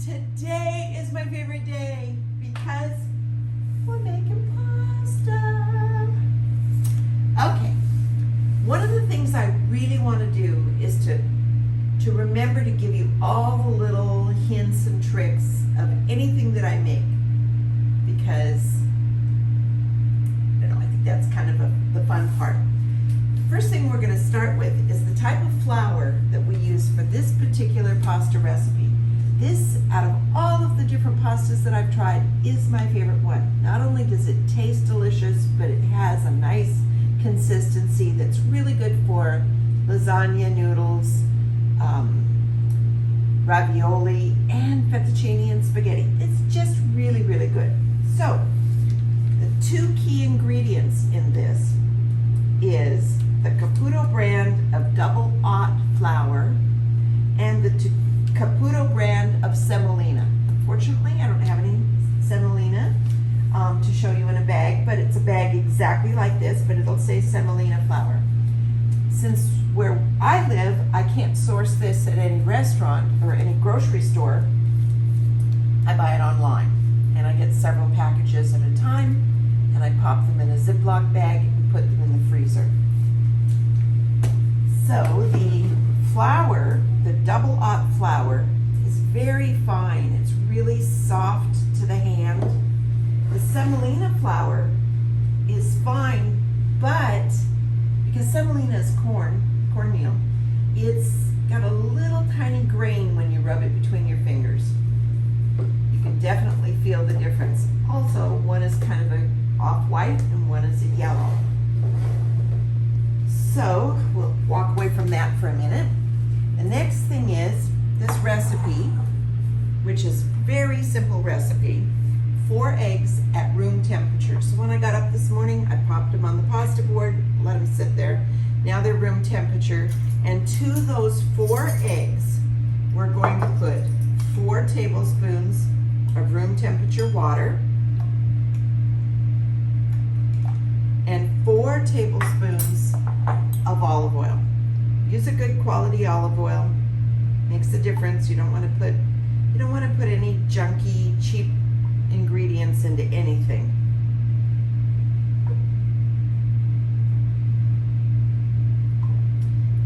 Today is my favorite day because we're making pasta. Okay, one of the things I really want to do is to remember to give you all the little hints and tricks of anything that I make, because I think that's kind of the fun part. The first thing we're going to start with is the type of flour that we use for this particular pasta recipe. This, out of all of the different pastas that I've tried, is my favorite one. Not only does it taste delicious, but it has a nice consistency that's really good for lasagna, noodles, ravioli, and fettuccine and spaghetti. It's just really, really good. So, the two key ingredients in this is the Caputo brand of double aught flour and the Caputo brand of semolina. Unfortunately, I don't have any semolina to show you in a bag, but it's a bag exactly like this, but it'll say semolina flour. Since where I live, I can't source this at any restaurant or any grocery store, I buy it online. And I get several packages at a time, and I pop them in a Ziploc bag and put them in the freezer. So the flour, the double aught flour, is very fine. It's really soft to the hand. The semolina flour is fine, but because semolina is cornmeal, it's got a little tiny grain when you rub it between your fingers. You can definitely feel the difference. Also, one is kind of a off-white and one is a yellow. So we'll walk away from that for a minute. The next thing is this recipe, which is a very simple recipe, 4 eggs at room temperature. So when I got up this morning, I popped them on the pasta board, let them sit there. Now they're room temperature. And to those 4 eggs, we're going to put 4 tablespoons of room temperature water and 4 tablespoons of olive oil. Use a good quality olive oil. Makes a difference. You don't want to put any junky, cheap ingredients into anything.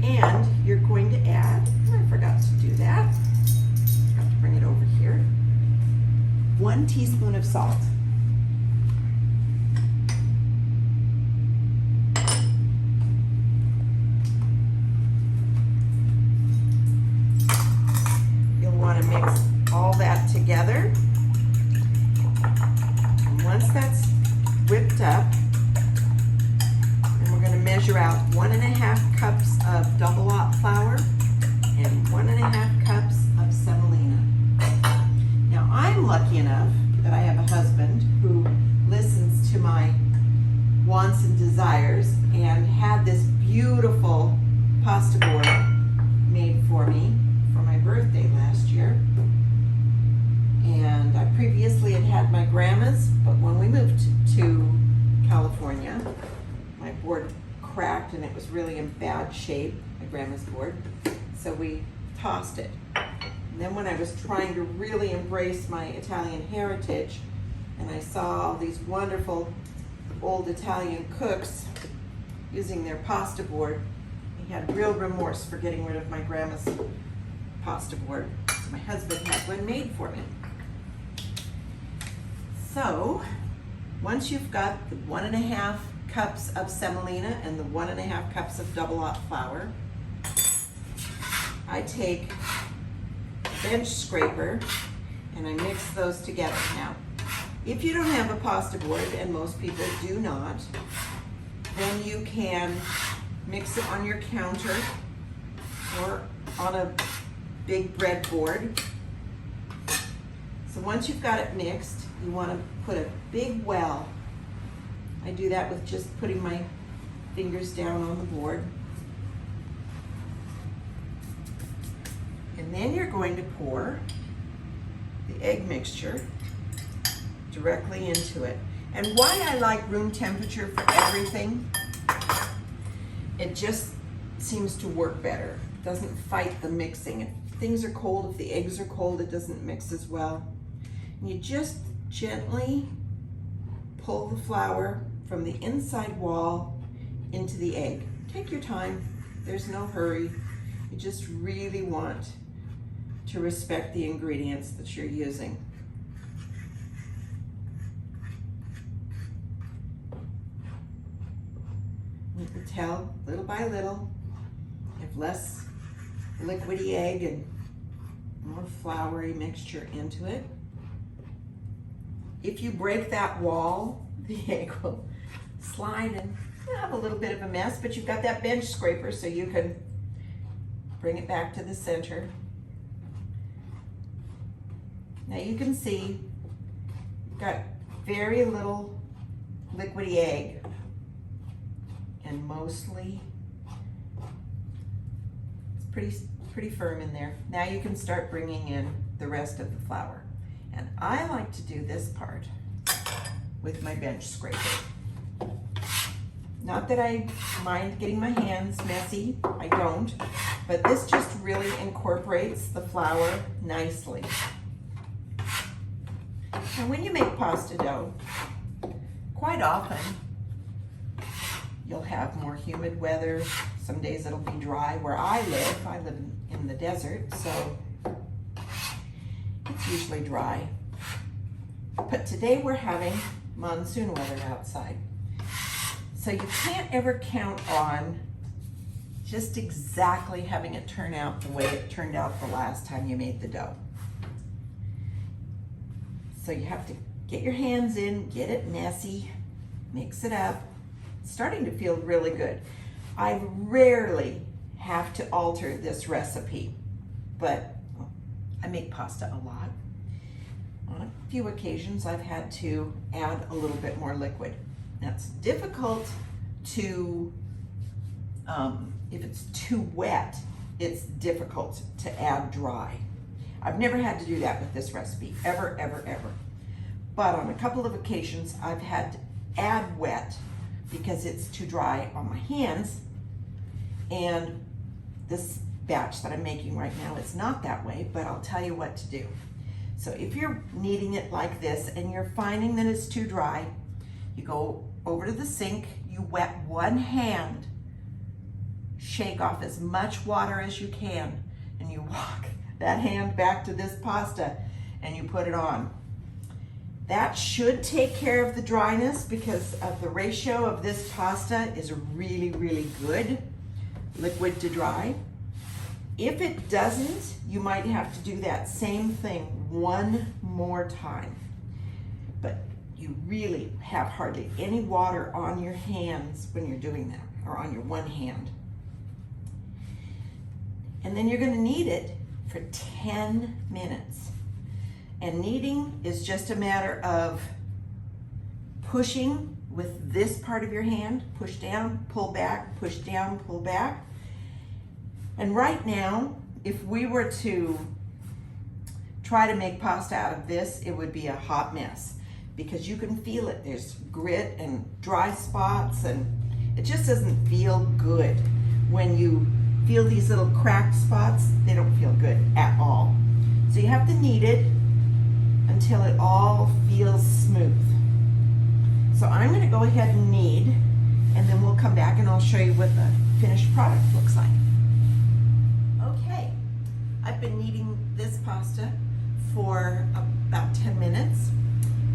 And you're going to add, I forgot to do that. I have to bring it over here. 1 teaspoon of salt. You'll want to mix all that together. And once that's whipped up, then we're going to measure out 1.5 cups of double aught flour and 1.5 cups of semolina. Now I'm lucky enough that I have a husband who listens to my wants and desires and had this beautiful pasta board made for me for my birthday last year. And I previously had my grandma's, but when we moved to California, my board cracked and it was really in bad shape, my grandma's board, so we tossed it. And then when I was trying to really embrace my Italian heritage, and I saw all these wonderful old Italian cooks using their pasta board, I had real remorse for getting rid of my grandma's pasta board. So my husband had one made for me. So once you've got the 1.5 cups of semolina and the 1.5 cups of double aught flour, I take a bench scraper and I mix those together. Now, if you don't have a pasta board, and most people do not, then you can mix it on your counter or on a big breadboard. So once you've got it mixed, you want to put a big well. I do that with just putting my fingers down on the board. And then you're going to pour the egg mixture directly into it. And why I like room temperature for everything, it just seems to work better. It doesn't fight the mixing. It things are cold, if the eggs are cold, it doesn't mix as well. And you just gently pull the flour from the inside wall into the egg. Take your time, there's no hurry. You just really want to respect the ingredients that you're using. You can tell little by little, you have less liquidy egg and more floury mixture into it. If you break that wall, the egg will slide and have a little bit of a mess, but you've got that bench scraper so you can bring it back to the center. Now you can see you've got very little liquidy egg and mostly it's pretty firm in there. Now you can start bringing in the rest of the flour. And I like to do this part with my bench scraper. Not that I mind getting my hands messy, I don't, but this just really incorporates the flour nicely. And when you make pasta dough, quite often you'll have more humid weather. Some days it'll be dry. Where I live in the desert, so it's usually dry. But today we're having monsoon weather outside. So you can't ever count on just exactly having it turn out the way it turned out the last time you made the dough. So you have to get your hands in, get it messy, mix it up. It's starting to feel really good. I rarely have to alter this recipe, but I make pasta a lot. On a few occasions, I've had to add a little bit more liquid. That's difficult to, if it's too wet, it's difficult to add dry. I've never had to do that with this recipe, ever, ever, ever. But on a couple of occasions, I've had to add wet because it's too dry on my hands. And this batch that I'm making right now is not that way, but I'll tell you what to do. So if you're kneading it like this and you're finding that it's too dry, you go over to the sink, you wet one hand, shake off as much water as you can, and you walk that hand back to this pasta and you put it on. That should take care of the dryness because of the ratio of this pasta is really, really good, liquid to dry. If it doesn't, you might have to do that same thing one more time. But you really have hardly any water on your hands when you're doing that, or on your one hand. And then you're going to knead it for 10 minutes. And kneading is just a matter of pushing with this part of your hand, push down, pull back, push down, pull back. And right now, if we were to try to make pasta out of this, it would be a hot mess because you can feel it. There's grit and dry spots, and it just doesn't feel good. When you feel these little cracked spots, they don't feel good at all. So you have to knead it until it all feels smooth. So I'm going to go ahead and knead, and then we'll come back and I'll show you what the finished product looks like. Okay, I've been kneading this pasta for about 10 minutes.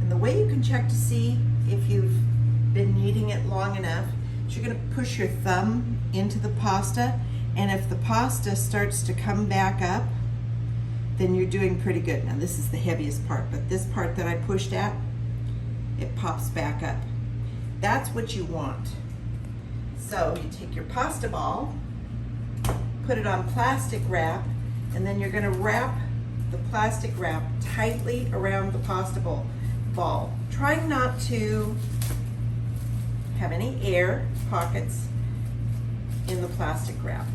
And the way you can check to see if you've been kneading it long enough is you're going to push your thumb into the pasta, and if the pasta starts to come back up, then you're doing pretty good. Now this is the heaviest part, but this part that I pushed at, it pops back up. That's what you want. So you take your pasta ball, put it on plastic wrap, and then you're gonna wrap the plastic wrap tightly around the pasta ball. Trying not to have any air pockets in the plastic wrap.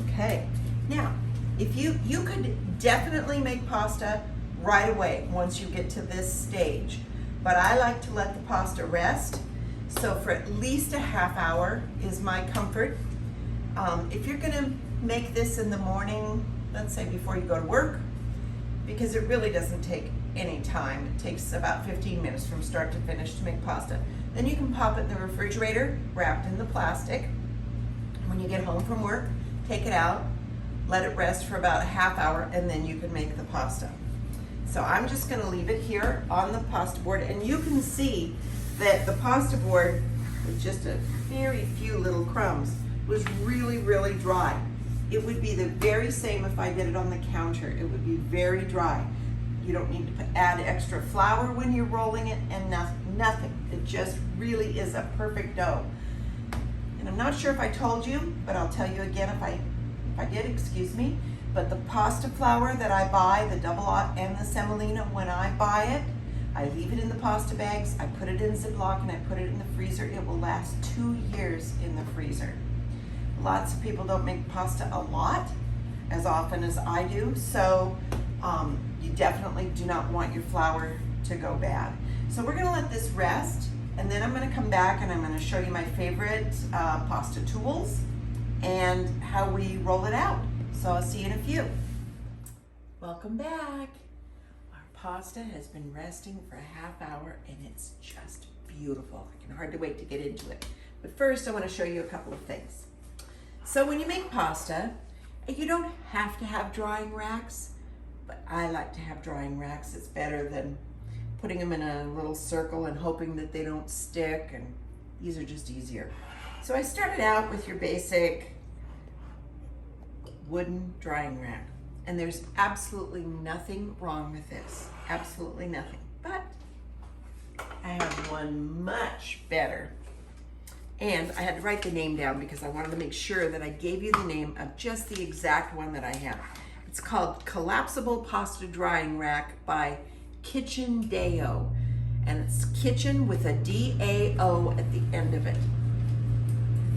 Okay. Now, if you could definitely make pasta right away once you get to this stage, but I like to let the pasta rest. So for at least a half hour is my comfort. If you're gonna make this in the morning, let's say before you go to work, because it really doesn't take any time. It takes about 15 minutes from start to finish to make pasta. Then you can pop it in the refrigerator, wrapped in the plastic. When you get home from work, take it out, let it rest for about a half hour, and then you can make the pasta. So I'm just gonna leave it here on the pasta board, and you can see that the pasta board, with just a very few little crumbs, was really, really dry. It would be the very same if I did it on the counter. It would be very dry. You don't need to add extra flour when you're rolling it, and nothing. It just really is a perfect dough. And I'm not sure if I told you, but I'll tell you again if I did, excuse me. But the pasta flour that I buy, the double aught and the semolina, when I buy it, I leave it in the pasta bags, I put it in Ziploc, and I put it in the freezer. It will last 2 years in the freezer. Lots of people don't make pasta a lot, as often as I do, so you definitely do not want your flour to go bad. So we're gonna let this rest, and then I'm gonna come back and I'm gonna show you my favorite pasta tools and how we roll it out. So I'll see you in a few. Welcome back. Our pasta has been resting for a half hour and it's just beautiful. I can hardly wait to get into it. But first I wanna show you a couple of things. So when you make pasta, you don't have to have drying racks, but I like to have drying racks. It's better than putting them in a little circle and hoping that they don't stick, and these are just easier. So I started out with your basic wooden drying rack, and there's absolutely nothing wrong with this, absolutely nothing. But I have one much better. And I had to write the name down because I wanted to make sure that I gave you the name of just the exact one that I have. It's called Collapsible Pasta Drying Rack by Kitchen Deo. And it's kitchen with a D-A-O at the end of it.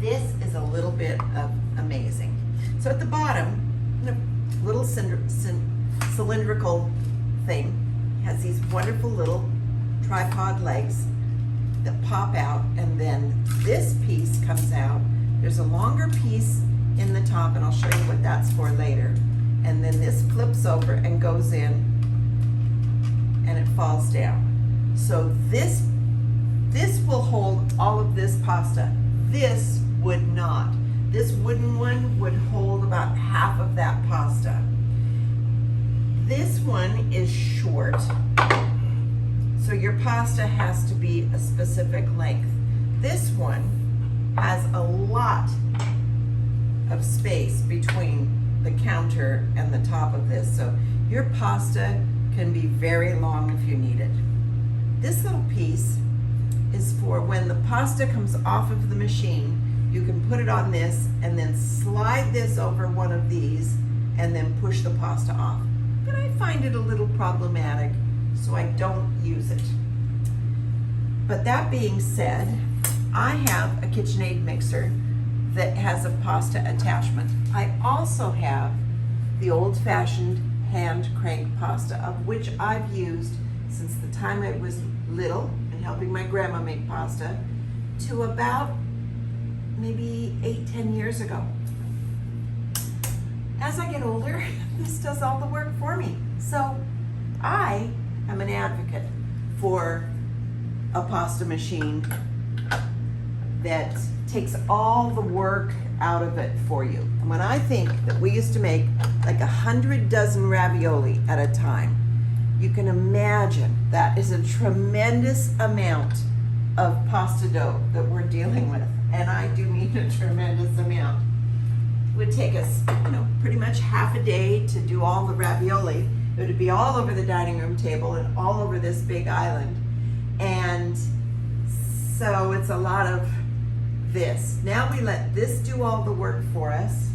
This is a little bit of amazing. So at the bottom, a little cylindrical thing has these wonderful little tripod legs that pop out, and then this piece comes out. There's a longer piece in the top, and I'll show you what that's for later. And then this flips over and goes in, and it falls down. So this will hold all of this pasta. This would not. This wooden one would hold about half of that pasta. This one is short, so your pasta has to be a specific length. This one has a lot of space between the counter and the top of this, so your pasta can be very long if you need it. This little piece is for when the pasta comes off of the machine, you can put it on this and then slide this over one of these and then push the pasta off. But I find it a little problematic, so I don't use it. But that being said, I have a KitchenAid mixer that has a pasta attachment. I also have the old-fashioned hand crank pasta, of which I've used since the time I was little and helping my grandma make pasta to about maybe 8-10 years ago. As I get older, this does all the work for me. So I am an advocate for a pasta machine that takes all the work out of it for you. And when I think that we used to make like 100 dozen ravioli at a time, you can imagine that is a tremendous amount of pasta dough that we're dealing with. And I do mean a tremendous amount. It would take us, pretty much half a day to do all the ravioli. It would be all over the dining room table and all over this big island. And so it's a lot of this. Now we let this do all the work for us.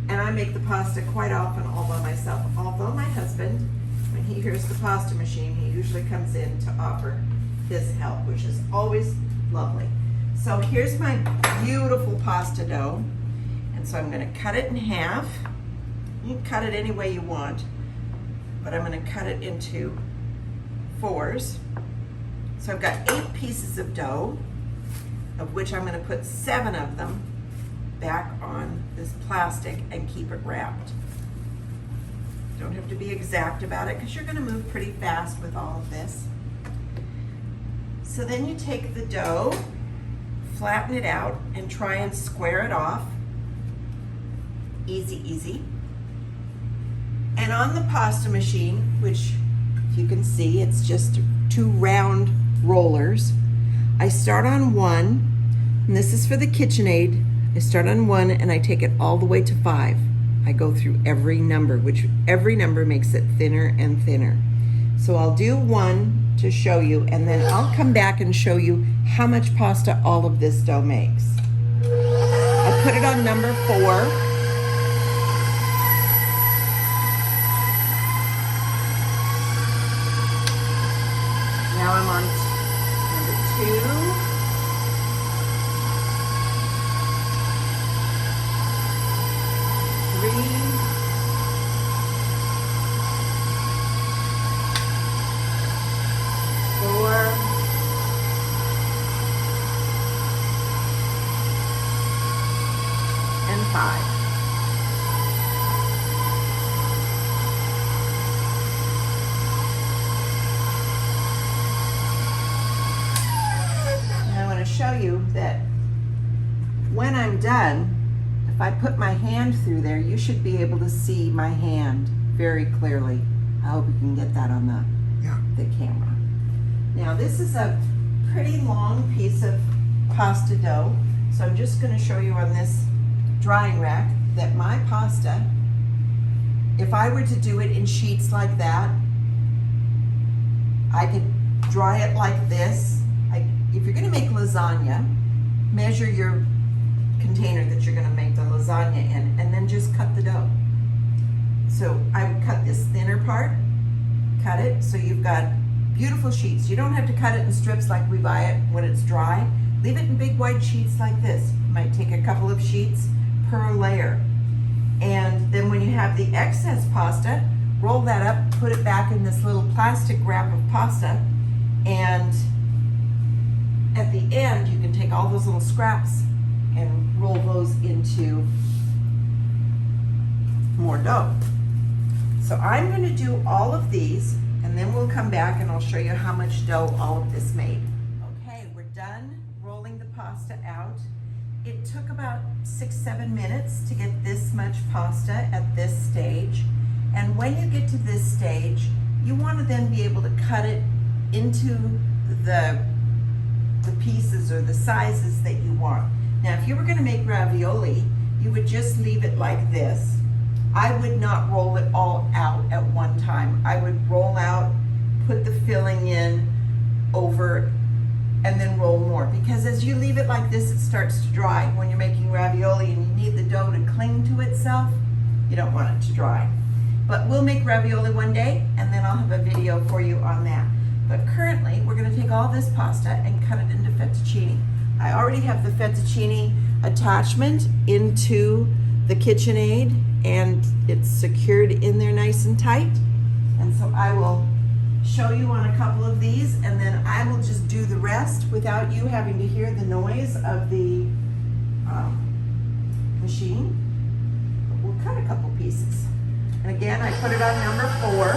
And I make the pasta quite often all by myself. Although my husband, when he hears the pasta machine, he usually comes in to offer his help, which is always lovely. So here's my beautiful pasta dough. And so I'm gonna cut it in half. You can cut it any way you want, but I'm gonna cut it into 4s. So I've got 8 pieces of dough, of which I'm gonna put 7 of them back on this plastic and keep it wrapped. Don't have to be exact about it because you're going to move pretty fast with all of this. So then you take the dough, flatten it out, and try and square it off. Easy, easy. And on the pasta machine, which if you can see, it's just 2 round rollers. I start on 1, and this is for the KitchenAid. I start on 1 and I take it all the way to 5. I go through every number, which every number makes it thinner and thinner. So I'll do 1 to show you, and then I'll come back and show you how much pasta all of this dough makes. I put it on number 4. Now I'm on number 2. Show you that when I'm done, if I put my hand through there, you should be able to see my hand very clearly. I hope you can get that on the camera. Now this is a pretty long piece of pasta dough, so I'm just going to show you on this drying rack that my pasta, if I were to do it in sheets like that, I could dry it like this. If you're going to make lasagna, measure your container that you're going to make the lasagna in, and then just cut the dough. So I would cut this thinner part, cut it so you've got beautiful sheets. You don't have to cut it in strips like we buy it when it's dry. Leave it in big wide sheets like this. You might take a couple of sheets per layer. And then when you have the excess pasta, roll that up, put it back in this little plastic wrap of pasta, and at the end, you can take all those little scraps and roll those into more dough. So I'm going to do all of these, and then we'll come back and I'll show you how much dough all of this made. Okay, we're done rolling the pasta out. It took about 6-7 minutes to get this much pasta at this stage. And when you get to this stage, you want to then be able to cut it into the pieces or the sizes that you want. Now, if you were going to make ravioli, you would just leave it like this. I would not roll it all out at one time. I would roll out, put the filling in over, and then roll more. Because as you leave it like this, it starts to dry. When you're making ravioli and you need the dough to cling to itself, you don't want it to dry. But we'll make ravioli one day, and then I'll have a video for you on that. But currently, we're going to take all this pasta and cut it into fettuccine. I already have the fettuccine attachment into the KitchenAid, and it's secured in there nice and tight. And so I will show you on a couple of these, and then I will just do the rest without you having to hear the noise of the machine. But we'll cut a couple pieces. And again, I put it on number 4.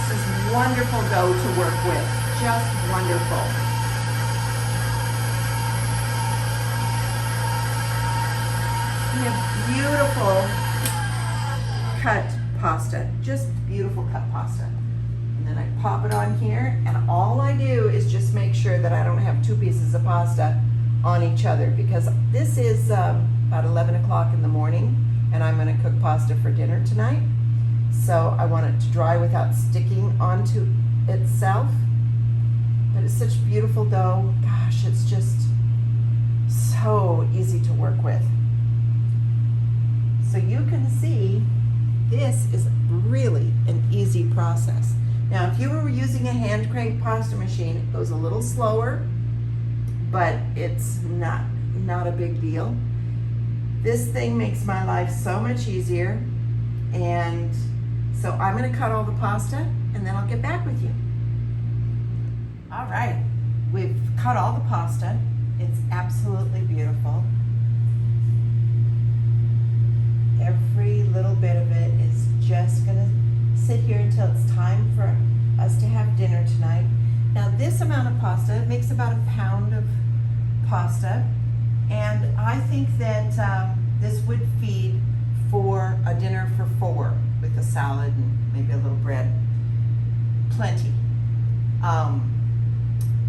This is wonderful dough to work with, just wonderful. We have beautiful cut pasta, just beautiful cut pasta. And then I pop it on here, and all I do is just make sure that I don't have 2 pieces of pasta on each other, because this is about 11 o'clock in the morning, and I'm going to cook pasta for dinner tonight. So I want it to dry without sticking onto itself. But it's such beautiful dough. Gosh, it's just so easy to work with. So you can see this is really an easy process. Now, if you were using a hand crank pasta machine, it goes a little slower, but it's not a big deal. This thing makes my life so much easier. And so I'm going to cut all the pasta, and then I'll get back with you. All right, we've cut all the pasta. It's absolutely beautiful. Every little bit of it is just gonna sit here until it's time for us to have dinner tonight. Now this amount of pasta makes about a pound of pasta, and I think that this would feed for a dinner for 4 with a salad and maybe a little bread. Plenty.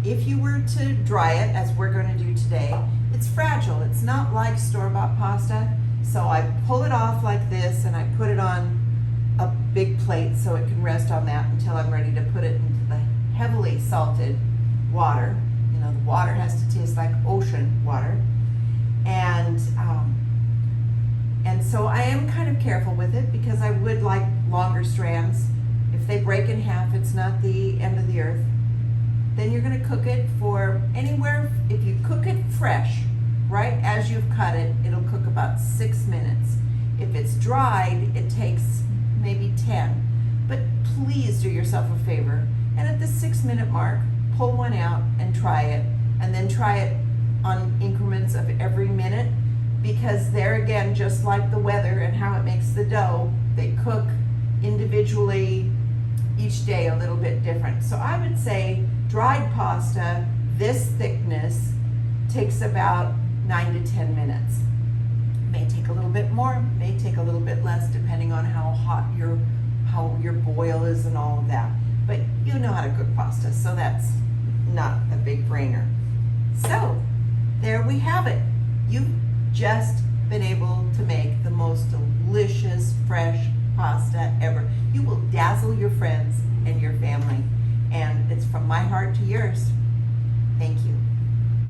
If you were to dry it, as we're going to do today, it's fragile. It's not like store-bought pasta. So I pull it off like this and I put it on a big plate so it can rest on that until I'm ready to put it into the heavily salted water. You know, the water has to taste like ocean water. And so I am kind of careful with it because I would like longer strands. If they break in half, it's not the end of the earth. Then you're going to cook it for anywhere, if you cook it fresh, right as you've cut it, it'll cook about 6 minutes. If it's dried, it takes maybe 10. But please do yourself a favor, and at the 6-minute mark, pull one out and try it, and then try it on increments of every minute, because there again, just like the weather and how it makes the dough, they cook individually each day a little bit different. So I would say dried pasta, this thickness, takes about 9 to 10 minutes. May take a little bit more, may take a little bit less, depending on how hot how your boil is and all of that. But you know how to cook pasta, so that's not a big brainer. So there we have it. You've just been able to make the most delicious fresh pasta ever. You will dazzle your friends and your family, and it's from my heart to yours. Thank you.